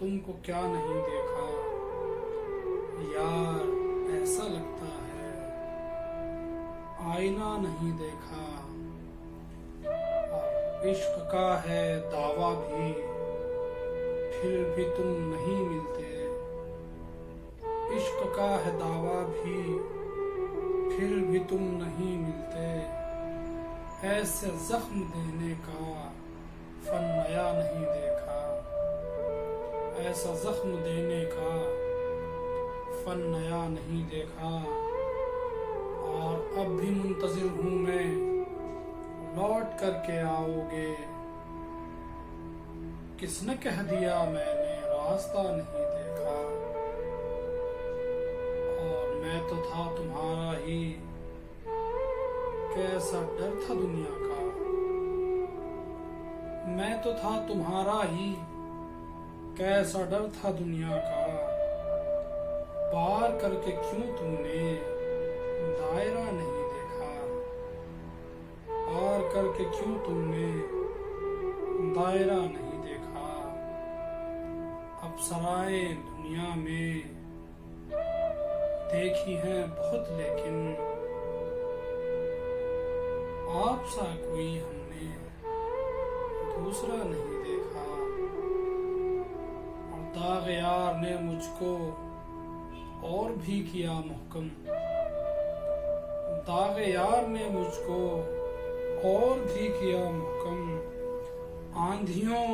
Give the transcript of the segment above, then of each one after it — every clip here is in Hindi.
तुमको क्या नहीं देखा यार, ऐसा लगता है आईना नहीं देखा। इश्क का है दावा भी, फिर भी तुम नहीं मिलते। इश्क का है दावा भी, फिर भी तुम नहीं मिलते। ऐसे जख्म देने का फन नया नहीं देखा। ऐसा जख्म देने का फन नया नहीं देखा। और अब भी मुंतजिर हूँ मैं, लौट करके आओगे। किसने कह दिया मैंने रास्ता नहीं देखा। और मैं तो था तुम्हारा ही, कैसा डर था दुनिया का। मैं तो था तुम्हारा ही, कैसा डर था दुनिया का। पार करके क्यों तुमने दायरा नहीं देखा। पार करके क्यों तुमने दायरा नहीं देखा। अप्सराएं दुनिया में देखी हैं बहुत, लेकिन आप सा कोई हमने दूसरा नहीं देखा। और दाग यार ने मुझको और भी किया मुहकम। दाग यार ने मुझको और भी किया मुहकम। आंधियों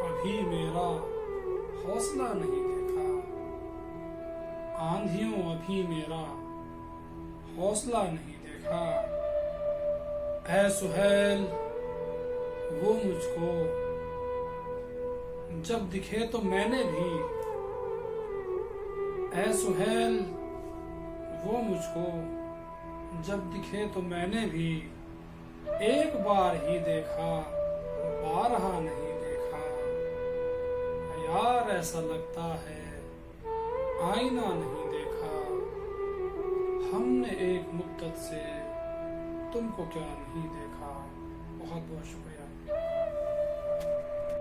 अभी मेरा हौसला नहीं देखा। आंधियों अभी मेरा हौसला नहीं देखा। ऐ सुहेल वो मुझको जब दिखे तो मैंने भी। ऐ सुहेल वो मुझको जब दिखे तो मैंने भी। एक बार ही देखा, बारहा नहीं देखा। यार ऐसा लगता है आईना नहीं देखा। हमने एक मुद्दत से तुमको क्या नहीं देखा। बहुत बहुत शुक्रिया।